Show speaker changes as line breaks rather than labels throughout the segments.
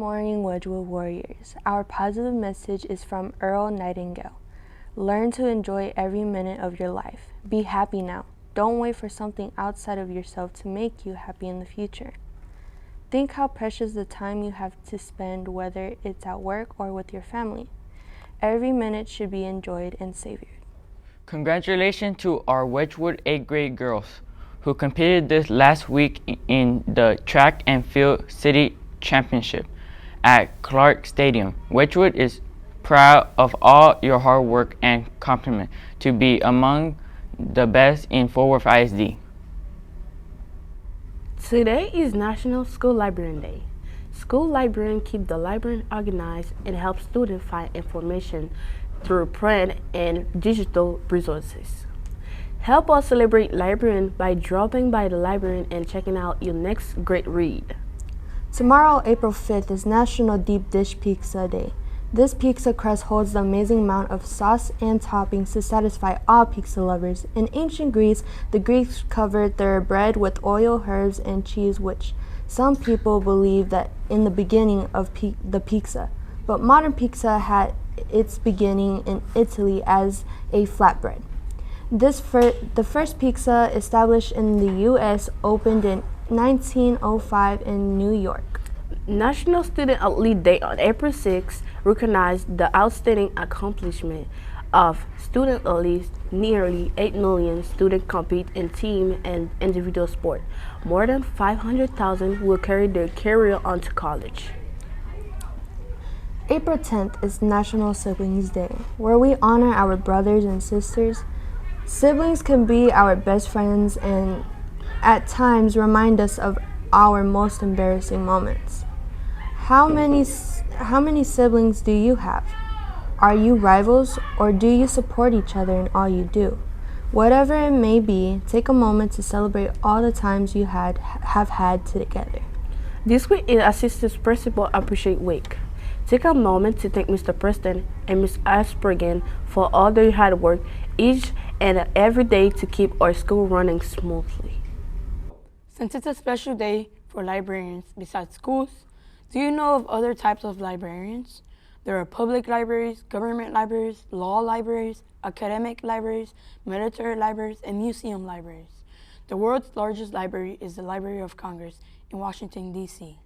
morning, Wedgwood Warriors. Our positive message is from Earl Nightingale. Learn to enjoy every minute of your life. Be happy now. Don't wait for something outside of yourself to make you happy in the future. Think how precious the time you have to spend, whether it's at work or with your family. Every minute should be enjoyed and savored.
Congratulations to our Wedgwood 8th grade girls who competed this last week in the Track and Field City Championship at Clark Stadium. Wedgwood is proud of all your hard work and accomplishment to be among the best in Fort Worth ISD.
Today is National School Librarian Day. School librarians keep the library organized and help students find information through print and digital resources. Help us celebrate librarian by dropping by the library and checking out your next great read.
Tomorrow, April 5th, is National Deep Dish Pizza Day. This pizza crust holds the amazing amount of sauce and toppings to satisfy all pizza lovers. In ancient Greece, the Greeks covered their bread with oil, herbs, and cheese, which some people believe that in the beginning of the pizza. But modern pizza had its beginning in Italy as a flatbread. The first pizza established in the U.S. opened in 1905 in New York.
National Student Athlete Day on April 6 recognized the outstanding accomplishment of student athletes. Nearly 8 million students compete in team and individual sport. More than 500,000 will carry their career on to college.
April 10th is National Siblings Day, where we honor our brothers and sisters. Siblings can be our best friends and at times remind us of our most embarrassing moments. How many siblings do you have? Are you rivals or do you support each other in all you do? Whatever it may be, take a moment to celebrate all the times you have had together.
This week is Assistant Principal Appreciation Week. Take a moment to thank Mr. Preston and Ms. Aspergen for all their hard work each and every day to keep our school running smoothly.
Since it's a special day for librarians besides schools, do you know of other types of librarians? There are public libraries, government libraries, law libraries, academic libraries, military libraries, and museum libraries. The world's largest library is the Library of Congress in Washington, D.C.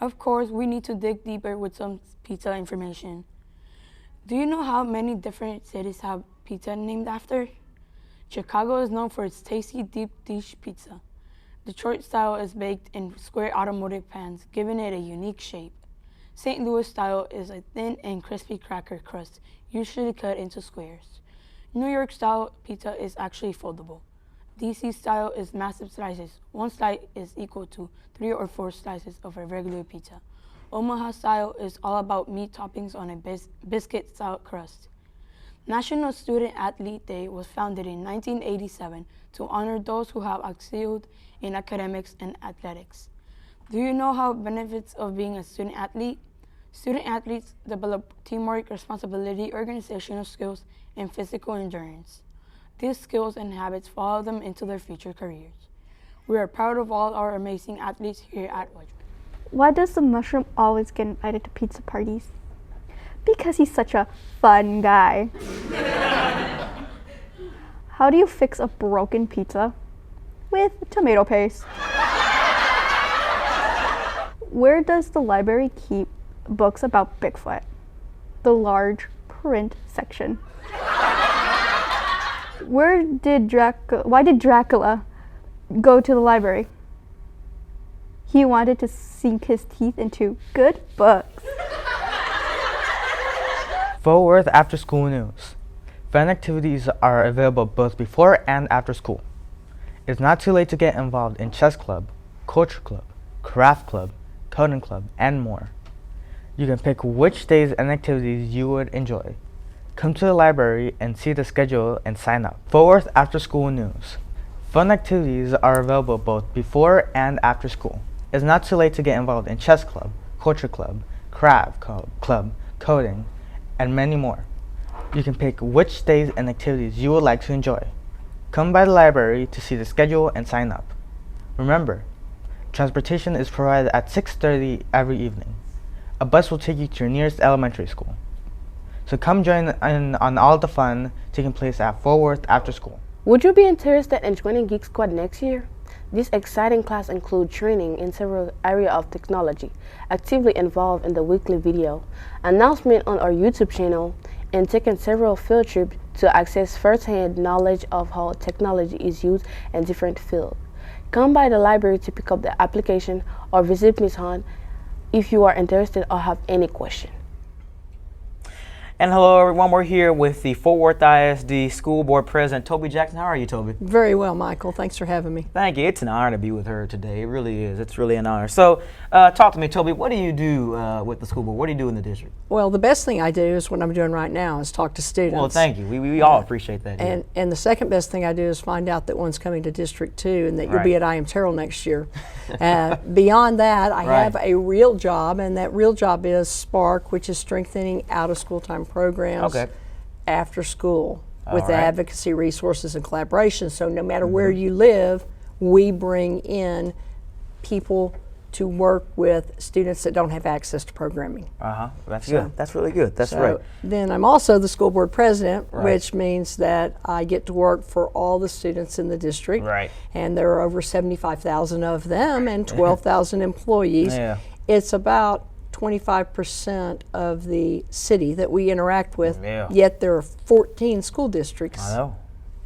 Of course, we need to dig deeper with some pizza information. Do you know how many different cities have pizza named after? Chicago is known for its tasty deep dish pizza. Detroit style is baked in square automotive pans, giving it a unique shape. St. Louis style is a thin and crispy cracker crust, usually cut into squares. New York style pizza is actually foldable. DC style is massive slices. One slice is equal to 3 or 4 slices of a regular pizza. Omaha style is all about meat toppings on a biscuit style crust. National Student Athlete Day was founded in 1987 to honor those who have excelled in academics and athletics. Do you know how benefits of being a student athlete? Student athletes develop teamwork, responsibility, organizational skills, and physical endurance. These skills and habits follow them into their future careers. We are proud of all our amazing athletes here at Wedgwood.
Why does the mushroom always get invited to pizza parties? Because he's such a fun guy. How do you fix a broken pizza? With tomato paste. Where does the library keep books about Bigfoot? The large print section. Why did Dracula go to the library? He wanted to sink his teeth into good books.
Fort Worth After School News. Fun activities are available both before and after school. It's not too late to get involved in chess club, culture club, craft club, coding club, and more. You can pick which days and activities you would enjoy. Come to the library and see the schedule and sign up. Fort Worth After School News. Fun activities are available both before and after school. It's not too late to get involved in chess club, culture club, craft club, coding, and many more. You can pick which days and activities you would like to enjoy. Come by the library to see the schedule and sign up. Remember, transportation is provided at 6:30 every evening. a bus will take you to your nearest elementary school. So come join in on all the fun taking place at Fort Worth after school.
Would you be interested in joining Geek Squad next year? This exciting class includes training in several areas of technology, actively involved in the weekly video, announcement on our YouTube channel, and taking several field trips to access first-hand knowledge of how technology is used in different fields. Come by the library to pick up the application or visit Ms. Hunt if you are interested or have any question.
And hello everyone, we're here with the Fort Worth ISD School Board President, Toby Jackson. How are you, Toby?
Very well, Michael. Thanks for having me.
Thank you. It's an honor to be with her today. It really is. It's really an honor. So talk to me, Toby. What do you do with the school board? What do you do in the district?
Well, the best thing I do is what I'm doing right now is talk to students.
Well, thank you. We all appreciate that.
And the second best thing I do is find out that one's coming to District 2 and that you'll
Right.
be at I Am Terrell next year. Beyond that, I
Right.
have a real job, and that real job is SPARK, which is strengthening out-of-school time programs
Okay.
after school with
All right.
advocacy resources and collaboration. So no matter where you live, we bring in people to work with students that don't have access to programming.
That's good. That's really good. That's
So
right.
then I'm also the school board president,
Right.
which means that I get to work for all the students in the district.
Right.
And there are over 75,000 of them and 12,000 employees.
Yeah.
It's about 25% of the city that we interact with,
Yeah.
yet there are 14 school districts
I know.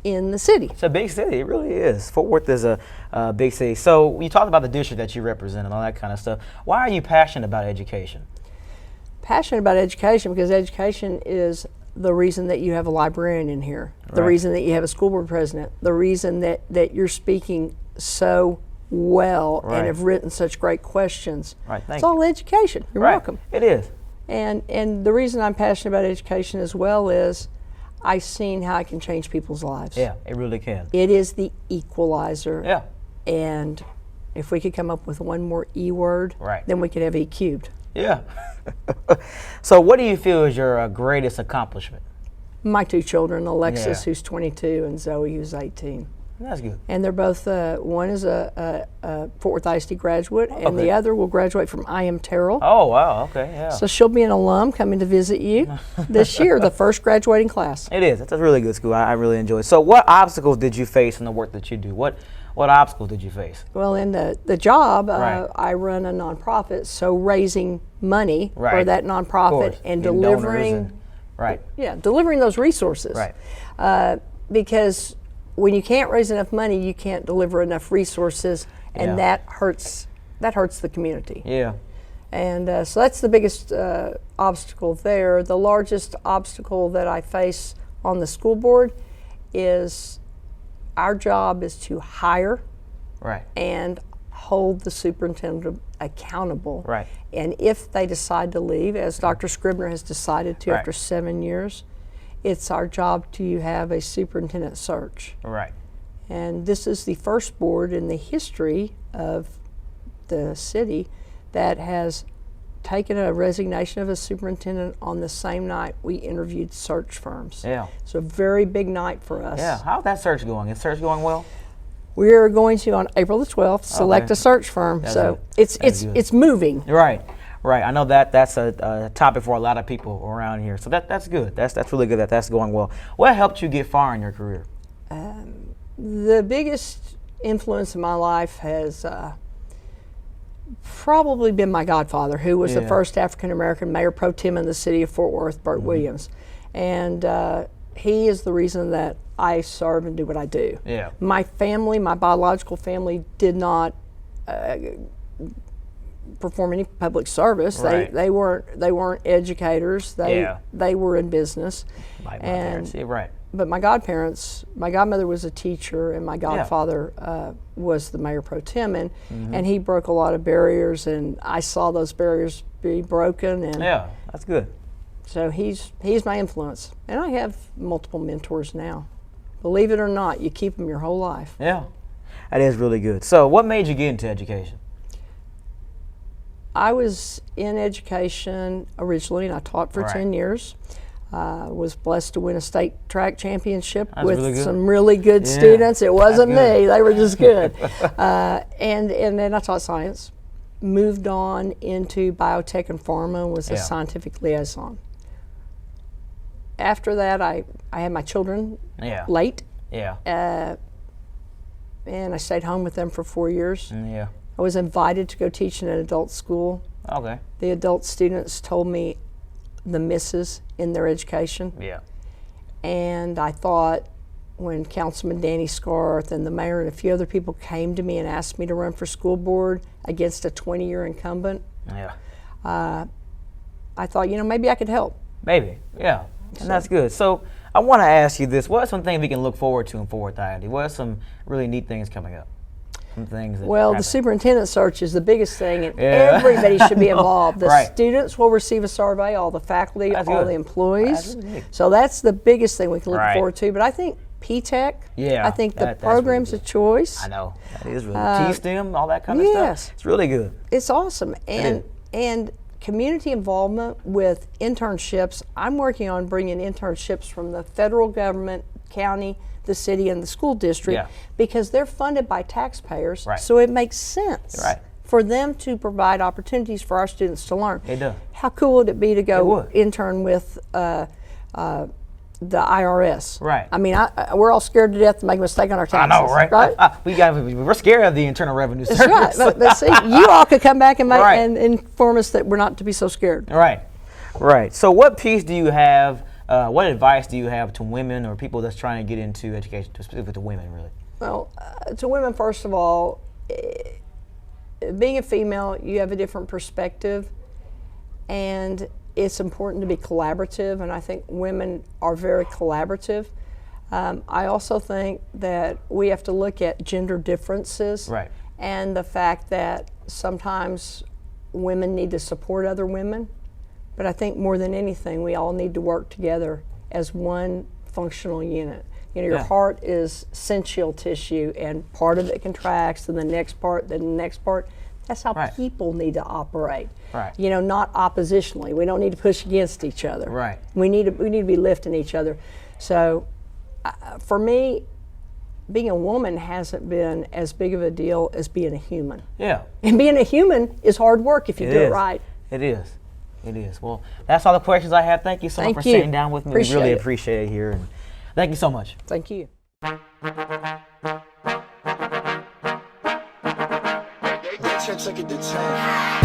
in the city.
It's a big city. It really is. Fort Worth is a big city. So you talked about the district that you represent and all that kind of stuff. Why are you passionate about education?
Passionate about education because education is the reason that you have a librarian in here, the
Right.
reason that you have a school board president, the reason that you're speaking so well
Right.
and have written such great questions.
Right, thank
It's
you.
all education. You're
Right.
welcome.
It is.
And the reason I'm passionate about education as well is I've seen how I can change people's lives.
Yeah, it really can.
It is the equalizer.
Yeah.
And if we could come up with one more E word,
Right.
then we could have E cubed.
Yeah. So what do you feel is your greatest accomplishment?
My two children, Alexis,
Yeah.
who's 22, and Zoe, who's 18.
That's good.
And they're both, one is a Fort Worth ISD graduate, and
Okay.
the other will graduate from I Am Terrell.
Oh, wow. Okay, yeah.
So she'll be an alum coming to visit you this year, the first graduating class.
It is. It's a really good school. I really enjoy it. So what obstacles did you face in the work that you do? What obstacles did you face?
Well, in the job,
Right.
I run a nonprofit, so raising money for
Right.
that
Of
nonprofit
course.
and
Getting donors
delivering,
and- right.
delivering those resources.
Right.
Because when you can't raise enough money, you can't deliver enough resources, and
Yeah.
that hurts the community.
Yeah.
And so that's the biggest obstacle there. The largest obstacle that I face on the school board is our job is to hire
Right.
and hold the superintendent accountable.
Right.
And if they decide to leave, as Dr. Scribner has decided to
Right.
after 7 years, it's our job to have a superintendent search.
Right.
And this is the first board in the history of the city that has taken a resignation of a superintendent on the same night we interviewed search firms.
Yeah.
So a very big night for us.
Yeah. How's that search going? Is search going well?
We're going to, on April the 12th, select a search firm.
That's
So
good. That's good.
it's moving.
Right. Right. I know that's a topic for a lot of people around here. So that's good. That's really good that that's going well. What helped you get far in your career?
The biggest influence in my life has probably been my godfather, who was the
Yeah.
first African American mayor pro tem in the city of Fort Worth, Burt Williams. And he is the reason that I serve and do what I do.
Yeah.
My family, my biological family, did not perform any public service.
Right.
They weren't educators.
Yeah.
They were in business.
Like my
And-
parents. Yeah, right.
But my godparents, my godmother was a teacher, and my godfather was the mayor pro tem, and he broke a lot of barriers, and I saw those barriers be broken, and
Yeah. That's good.
so he's my influence. And I have multiple mentors now. Believe it or not, you keep them your whole life.
Yeah. That is really good. So what made you get into education?
I was in education originally, and I taught for
Right.
10 years. Was blessed to win a state track championship
That's
with
really good.
some really good
Yeah,
students. It wasn't
that's good.
me; they were just good. And then I taught science, moved on into biotech and pharma and was a
Yeah.
scientific liaison. After that, I had my children
Yeah.
late,
Yeah.
and I stayed home with them for 4 years.
Yeah.
I was invited to go teach in an adult school.
Okay.
The adult students told me the misses in their education.
Yeah.
And I thought, when Councilman Danny Scarth and the mayor and a few other people came to me and asked me to run for school board against a 20-year incumbent,
Yeah.
I thought, maybe I could help.
Maybe. Yeah. And that's good. So I want to ask you this: what are some things we can look forward to in Fort Worth? What are some really neat things coming up? Some things that
Well,
happen.
the superintendent search is the biggest thing, and
Yeah.
everybody should be involved. The
Right.
students will receive a survey, all the faculty,
That's
all
good.
the employees.
That's really neat.
So that's the biggest thing we can look
Right.
forward to. But I think P-TECH,
Yeah,
I think the
that's really
programs
good.
of choice,
I know that is really T-STEM, all that kind of
yes.
stuff. It's really good.
it's awesome.
is.
And community involvement with internships. I'm working on bringing internships from the federal government, county, the city, and the school district,
Yeah.
because they're funded by taxpayers.
Right.
So it makes sense
Right.
for them to provide opportunities for our students to learn.
It does.
How cool would it be to
It
go
would.
intern with the IRS?
Right.
I mean, we're all scared to death to make a mistake on our
I
taxes.
know, right? We're scared of the Internal Revenue Service.
That's right. But see, you all could come back and
Right.
and inform us that we're not to be so scared.
Right, right. So, what piece do you have? What advice do you have to women or people that's trying to get into education, specifically to women, really?
Well, to women, first of all, being a female, you have a different perspective, and it's important to be collaborative, and I think women are very collaborative. I also think that we have to look at gender differences,
Right.
and the fact that sometimes women need to support other women, but I think more than anything, we all need to work together as one functional unit. Your
Yeah.
heart is sensual tissue, and part of it contracts, and the next part, then the next part. That's how
Right.
people need to operate.
Right.
Not oppositionally. We don't need to push against each other.
Right.
We need to be lifting each other. So, for me, being a woman hasn't been as big of a deal as being a human.
Yeah.
And being a human is hard work if you do it
is.
right.
It is. It is. Well, that's all the questions I have. Thank you so much
Thank
for
you.
sitting down with me.
Appreciate
we really
it.
appreciate it here. And thank you so much.
Thank you.
10 took it to 10.